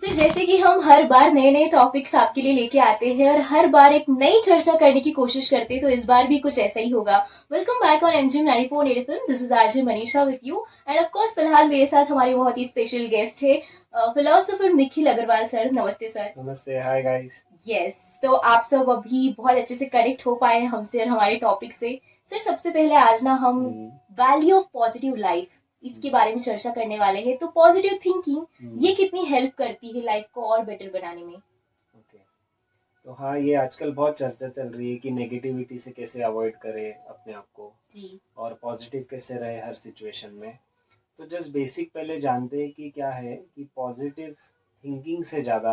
Sir जैसे कि हम हर बार नए नए टॉपिक्स आपके लिए लेके आते हैं और हर बार एक नई चर्चा करने की कोशिश करते हैं, तो इस बार भी कुछ ऐसा ही होगा। Welcome back on MGM 94 FM. This is RJ Manisha with you. End of course फिलहाल मेरे साथ हमारे बहुत ही स्पेशल गेस्ट है, फिलोसोफर निखिल अग्रवाल सर। नमस्ते सर। नमस्ते, हाय गाइस। यस, तो आप सब अभी बहुत अच्छे से कनेक्ट हो पाए हैं हमसे और हमारे टॉपिक से। सर सबसे पहले आज ना हम वैल्यू ऑफ पॉजिटिव लाइफ इसके बारे में चर्चा करने वाले हैं। तो पॉजिटिव थिंकिंग ये कितनी हेल्प करती है लाइफ को और बेटर बनाने में? ओके, तो हाँ, ये आजकल बहुत चर्चा चल रही है कि नेगेटिविटी से कैसे अवॉइड करें अपने आप को जी। और पॉजिटिव कैसे रहे हर सिचुएशन में। तो जस्ट बेसिक पहले जानते हैं कि क्या है कि पॉजिटिव थिंकिंग से ज़्यादा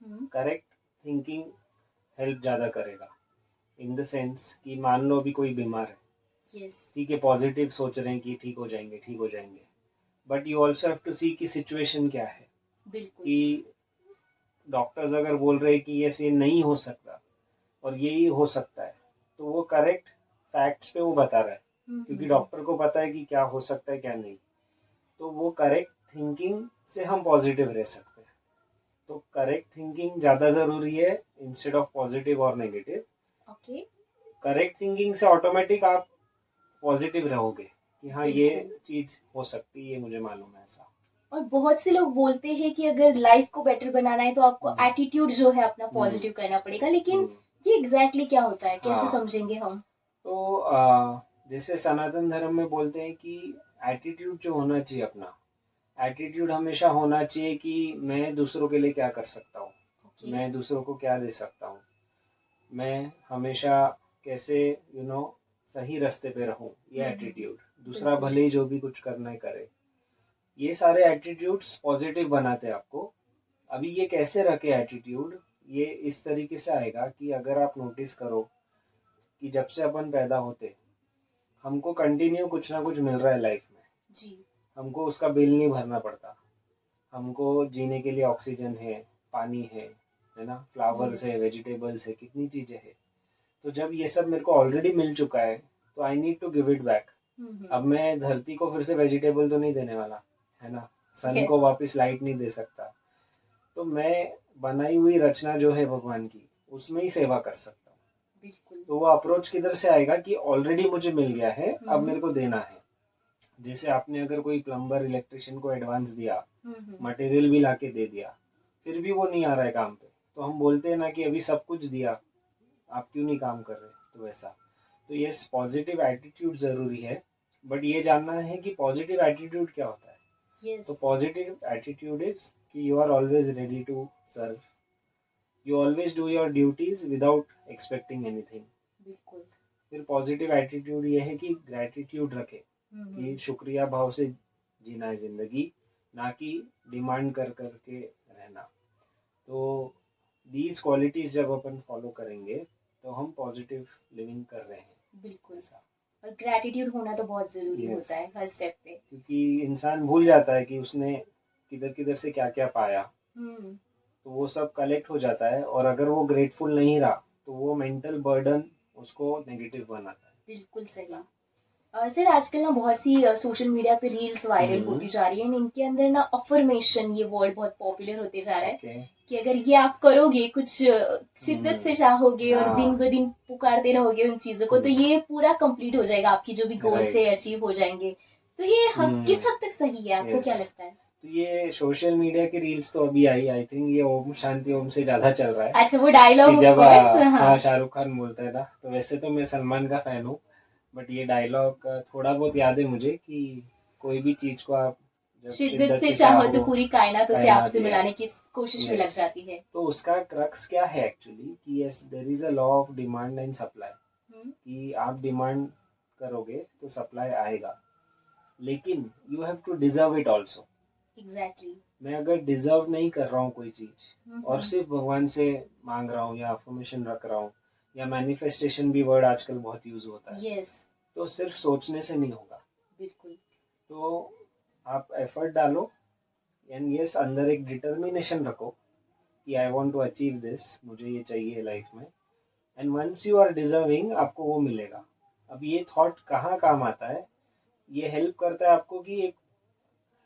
हम्म। करेक्ट थिंकिंग हेल्प ज़्यादा करेगा। इन द सेंस कि मान लो अभी कोई बीमार है, यस। ठीक है, पॉजिटिव सोच रहे हैं कि ठीक हो जाएंगे ठीक हो जाएंगे, but you also have to see कि सिचुएशन क्या है। बिल्कुल। कि डॉक्टर्स अगर बोल रहे हैं कि ये नहीं हो सकता और यही हो सकता है, तो वो करेक्ट फैक्ट्स पे वो बता रहा है, क्योंकि डॉक्टर को पता है कि क्या हो सकता है क्या नहीं। तो वो करेक्ट थिंकिंग से हम पॉजिटिव रह सकते हैं। तो करेक्ट थिंकिंग ज़्यादा ज़रूरी है इंस्टेड ऑफ पॉजिटिव और नेगेटिव। ओके। करेक्ट थिंकिंग से ऑटोमेटिक आप पॉजिटिव रहोगे कि हाँ, ये बिल्कुल। चीज़ हो सकती है, ये मुझे मालूम है ऐसा। और बहुत से लोग बोलते हैं कि अगर लाइफ को बेटर बनाना है तो आपको हम्म, एटीट्यूड जो है अपना हम्म, पॉजिटिव करना पड़ेगा, लेकिन हम्म, ये एग्जैक्टली क्या होता है, कैसे हाँ। समझेंगे हम? तो जैसे सनातन धर्म में बोलते हैं कि एटीट्यूड जो होना चाहिए अपना, एटीट्यूड हमेशा होना चाहिए कि मैं दूसरों के लिए क्या कर सकता हूँ, ओके। मैं दूसरों को क्या दे सकता हूँ, मैं हमेशा कैसे सही रास्ते पे रहूँ, ये एटीट्यूड। दूसरा बिल्कुल। भले ही जो भी कुछ करना है करे, ये सारे एटीट्यूड्स पॉजिटिव बनाते हैं आपको। अभी ये कैसे रखे एटीट्यूड, ये इस तरीके से आएगा कि अगर आप नोटिस करो कि जब से अपन पैदा होते हमको कंटिन्यू कुछ ना कुछ मिल रहा है लाइफ में। जी। हमको उसका बिल नहीं भरना पड़ता, हमको जीने के लिए ऑक्सीजन है, पानी है ना, फ्लावर्स यस। है, वेजिटेबल्स है, कितनी चीज़ें हैं। तो जब ये सब मेरे को ऑलरेडी मिल चुका है, तो I need to give it back. अब मैं धरती को फिर से वेजिटेबल तो नहीं देने वाला, है ना, सन यस। को वापस लाइट नहीं दे सकता। तो मैं बनाई हुई रचना जो है भगवान की, उसमें ही सेवा कर सकता हूँ। बिल्कुल। तो वो अप्रोच किधर से आएगा कि ऑलरेडी मुझे मिल गया है, अब मेरे को देना है। जैसे आपने अगर कोई प्लम्बर इलेक्ट्रिशियन को एडवांस दिया, मटेरियल भी लाके दे दिया, फिर भी वो नहीं आ रहा है काम पे, तो हम बोलते हैं ना कि अभी सब कुछ दिया, आप क्यों नहीं काम कर रहे। तो वैसा, तो ये पॉजिटिव एटीट्यूड ज़रूरी है। बट ये जानना है कि पॉजिटिव एटीट्यूड क्या होता है। यस। तो पॉजिटिव एटीट्यूड इज कि you are always ready to serve, you always do your duties without expecting anything. बिल्कुल। फिर पॉजिटिव एटीट्यूड ये है कि ग्रैटिट्यूड रखे, कि शुक्रिया भाव से जीना है ज़िंदगी, ना कि डिमांड कर कर के रहना। तो दीज क्वालिटीज़ जब अपन फॉलो करेंगे, तो हम पॉजिटिव लिविंग कर रहे हैं। बिल्कुल। ऐसा। और ग्रेटिट्यूड होना तो बहुत जरूरी यस, होता है हर स्टेप पे। क्योंकि इंसान भूल जाता है कि उसने किधर किधर से क्या क्या पाया, हम्म। तो वो सब कलेक्ट हो जाता है, और अगर वो ग्रेटफुल नहीं रहा, तो वो मेंटल बर्डन उसको नेगेटिव बनाता है। बिल्कुल सही। सर आजकल ना बहुत सी सोशल मीडिया पे रील्स वायरल हम्म, होती जा रही है, इनके अंदर ना अफर्मेशन ये वर्ड बहुत पॉपुलर होते जा रहा है ओके। कि अगर ये आप करोगे, कुछ शिद्दत से चाहोगे और दिन हाँ। ब दिन पुकारते रहोगे उन चीजों को, तो ये पूरा कंप्लीट हो जाएगा, आपकी जो भी गोल्स है राइट। अचीव हो जाएंगे। तो ये किस हद तक सही है, आपको क्या यस, लगता है? तो ये सोशल मीडिया की रील्स तो अभी आई थिंक ये ओम शांति ओम से ज्यादा चल रहा है। अच्छा, वो कि डायलॉग ऑफ जब कोर्स। हाँ। हाँ, शाहरुख खान बोलता है ना, तो वैसे तो मैं सलमान का फैन हूँ, बट ये डायलॉग थोड़ा बहुत याद है मुझे कि कोई भी चीज को आप जब शिद्दत शिद्दत से से चाहो तो चाहो, पूरी कायनात उसे कायनात आपसे ले मिलाने आए। की कोशिश में लग यस, जाती है। तो उसका क्रक्स क्या है एक्चुअली कि yes, there is a law of demand and supply, कि आप डिमांड करोगे तो सप्लाई आएगा, लेकिन you have to deserve it also. Exactly. मैं अगर डिजर्व नहीं कर रहा हूँ कोई चीज और सिर्फ भगवान से मांग रहा हूँ या अफर्मेशन रख रहा हूँ, या मैनिफेस्टेशन भी वर्ड आजकल बहुत यूज होता है, यस। तो सिर्फ सोचने से नहीं होगा। बिल्कुल। तो आप एफर्ट डालो, एंड यस, अंदर एक डिटर्मिनेशन रखो कि I want to achieve this, मुझे ये चाहिए लाइफ में, and once you are deserving, आपको वो मिलेगा। अब ये थॉट कहाँ काम आता है, ये हेल्प करता है आपको कि एक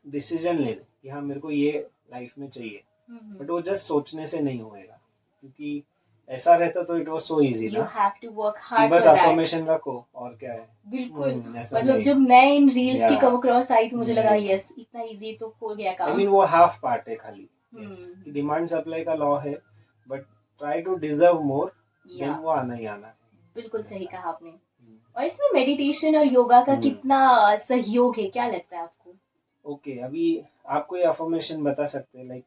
डिसीजन लेने कि हाँ, मेरे को ये लाइफ में चाहिए। बट वो जस्ट सोचने से नहीं होएगा, क्योंकि ऐसा रहता तो it was so easy you ना हैव टू वर्क कि हार्ड बस फॉर दैट। अफर्मेशन रखो और क्या है। बिल्कुल। ऐसा मतलब नहीं। जब मैं इन रील्स की Yeah. कम क्रॉस आई तो मुझे लगा नहीं। यस इतना इजी तो हो गया आई काम। मीन वो हाफ पार्ट है खाली। हम्म। डिमांड सप्लाई का लॉ है, but try to deserve more, then या वो आना ही आना है। बिल्कुल सही ऐसा। कहा आपने। और इसमें मेडिटेशन और योगा का हम्म। कितना सहयोग है, क्या लगता है आपको? ओके, अभी आप कोई अफर्मेशन बता सकते हैं, लाइक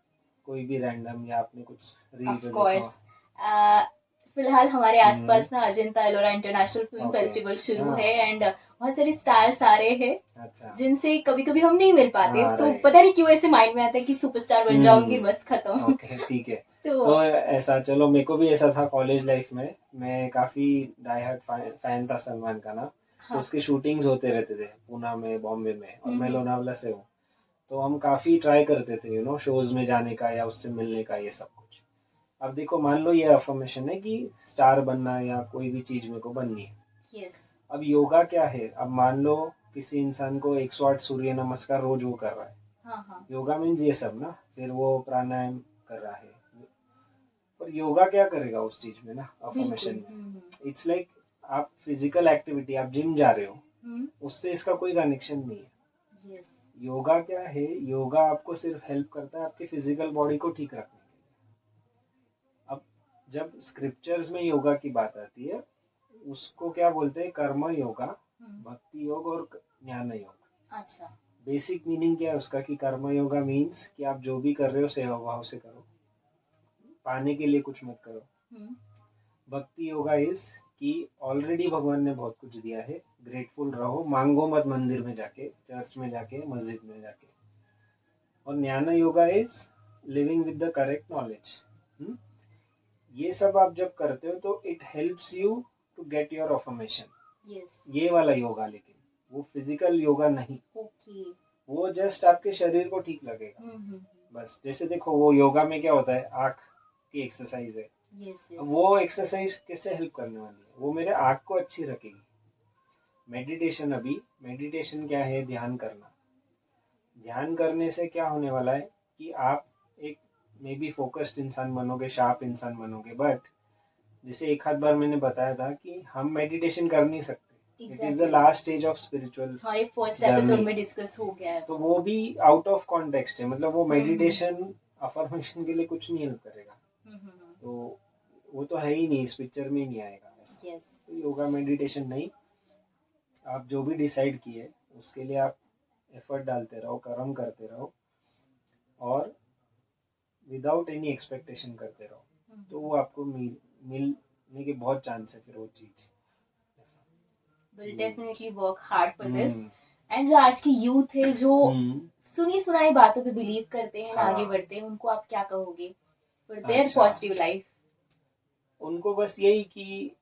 कोई भी रैंडम, या आपने कुछ रील ऑफ पे देखा कोर्स। हो? फिलहाल हमारे आसपास ना Ajanta Ellora international film okay. Festival शुरू हाँ। है एंड बहुत सारे स्टार्स आ रहे हैं अच्छा। जिनसे कभी कभी हम नहीं मिल पाते, हाँ, तो right. पता नहीं क्यों ऐसे माइंड में आता है कि सुपरस्टार बन जाऊंगी, बस खत्म। ओके, ठीक है। तो तो ऐसा, चलो मेरे को भी ऐसा था कॉलेज लाइफ में, मैं काफी डाई हार्ड फैन था सलमान का ना। तो हाँ। उसकी शूटिंग्स होते रहते थे पूना में, बॉम्बे में, और मैं हम्म। लोनावला से हूँ। तो हम काफी ट्राई करते थे शोज में जाने का या उससे मिलने का, ये सब कुछ। अब देखो, मान लो ये अफर्मेशन है कि स्टार बनना या कोई भी चीज मेरे को बननी है। यस। अब योगा क्या है? अब मान लो किसी इंसान को 108 सूर्य नमस्कार रोज वो कर रहा है, हाँ हाँ योगा मीन्स ये सब ना, फिर वो प्राणायाम कर रहा है, पर योगा क्या करेगा उस चीज में ना, अफर्मेशन बिल्कुल। में? इट्स लाइक आप फिजिकल एक्टिविटी, आप जिम जा रहे हो, उससे इसका कोई कनेक्शन नहीं है। यस। योगा क्या है? योगा आपको सिर्फ हेल्प करता है आपकी फिजिकल बॉडी को ठीक रखने के लिए। अब जब स्क्रिप्चर्स में योगा की बात आती है, उसको क्या बोलते हैं? कर्म योगा, भक्ति योग और ज्ञान योग। अच्छा। बेसिक मीनिंग क्या है उसका? कि कर्म योगा मीन्स कि आप जो भी कर रहे हो सेवा भाव से करो, पाने के लिए कुछ मत करो। भक्ति योगा इज कि ऑलरेडी भगवान ने बहुत कुछ दिया है, ग्रेटफुल रहो, मांगो मत मंदिर में जाके, चर्च में जाके, मस्जिद में जाके। और gyan yoga is living with the correct knowledge. ये सब आप जब करते हो तो it helps you to get your affirmation. Yes. ये वाला योगा, लेकिन वो फिजिकल योगा नहीं, ओके। वो जस्ट आपके शरीर को ठीक लगेगा बस। जैसे देखो, वो योगा में क्या होता है? आँख की एक्सरसाइज है। यस। अब वो एक्सरसाइज कैसे हेल्प करने वाली है? वो मेरे आँख को अच्छी रखेगी। मेडिटेशन, अभी मेडिटेशन क्या है? ध्यान करना। ध्यान करने से क्या होने वाला है कि आप एक मे बी फोकस्ड इंसान बनोगे, शार्प इंसान बनोगे, बट जैसे एक आध बार मैंने बताया था कि हम मेडिटेशन कर नहीं सकते। It is the last stage of spiritual हमारे फर्स्ट एपिसोड में डिस्कस हो गया है। तो वो भी आउट ऑफ कॉन्टेक्स्ट है, मतलब वो मेडिटेशन अफर्मेशन के लिए कुछ नहीं हेल्प करेगा। तो वो तो है ही नहीं, इस पिक्चर में ही नहीं आएगा ऐसा। यस। तो योगा मेडिटेशन नहीं, आप जो भी डिसाइड किए उसके लिए आप एफर्ट डालते रहो, कर्म करते रहो, और विदाउट एनी एक्सपेक्टेशन करते रहो, तो वो आपको मिलने के बहुत चांस है फिर वो चीज। Will definitely work hard for this. And जो आज की यूथ है जो सुनी सुनाई बातों पे बिलीव करते हैं, हाँ। आगे बढ़ते हैं, उनको आप क्या कहोगे फॉर देयर पॉजिटिव लाइफ? उनको बस यही कि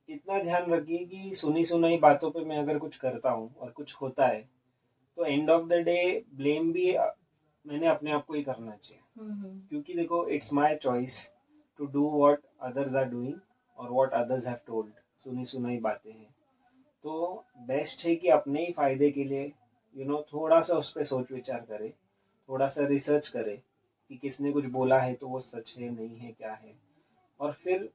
इतना ध्यान रखिए कि सुनी सुनाई बातों पे मैं अगर कुछ करता हूँ और कुछ होता है, तो end of the day blame भी मैंने अपने आप को ही करना चाहिए। क्योंकि देखो, it's my choice to do what others are doing और व्हाट अदर्स हैव टोल्ड। सुनी सुनाई बातें हैं, तो बेस्ट है कि अपने ही फायदे के लिए थोड़ा सा उस पर सोच विचार करे, थोड़ा सा रिसर्च करे कि किसने कुछ बोला है तो वो सच है, नहीं है, क्या है। और फिर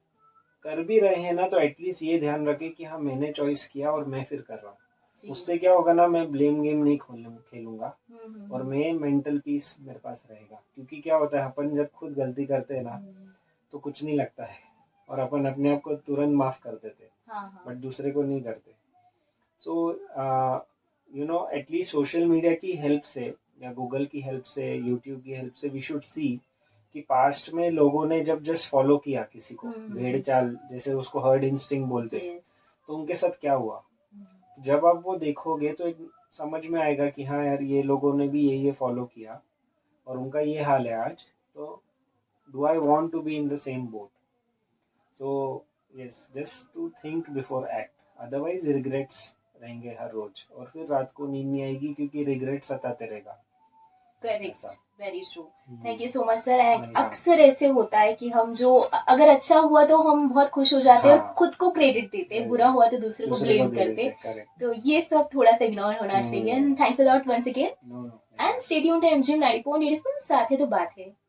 कर भी रहे हैं ना, तो एटलीस्ट ये ध्यान रखे कि हाँ, मैंने चॉइस किया और मैं फिर कर रहा हूँ। उससे क्या होगा ना, मैं ब्लेम गेम नहीं खेलूंगा, और मैं मेंटल पीस मेरे पास रहेगा। क्योंकि क्या होता है, अपन जब खुद गलती करते हैं ना, तो कुछ नहीं लगता है, और अपन अपने आप को तुरंत माफ कर देते हैं, बट दूसरे को नहीं करते। सो एटलीस्ट सोशल मीडिया की हेल्प से या गूगल की हेल्प से, यूट्यूब की हेल्प से, वी शुड सी कि पास्ट में लोगों ने जब जस्ट फॉलो किया किसी को, भेड़ चाल, जैसे उसको हर्ड इंस्टिंक्ट बोलते हैं, तो उनके साथ क्या हुआ। जब आप वो देखोगे तो एक समझ में आएगा कि हाँ यार, ये लोगों ने भी ये फॉलो किया और उनका ये हाल है आज, तो do I want to be in the same boat? So yes, just to think before act, otherwise regrets रहेंगे हर रोज, और फिर रात को नींद नहीं आएगी क्योंकि रिग्रेट सताते रहेगा। Correct, very true. Thank you so much sir. अक्सर ऐसे होता है कि हम जो अगर अच्छा हुआ तो हम बहुत खुश हो जाते हैं और खुद को क्रेडिट देते हैं, बुरा हुआ तो दूसरे को ब्लेम करते हैं। तो ये सब थोड़ा सा इग्नोर होना चाहिए। Thanks a lot once again, and stay tuned to MGM 94.8 FM। साथ है तो बात है।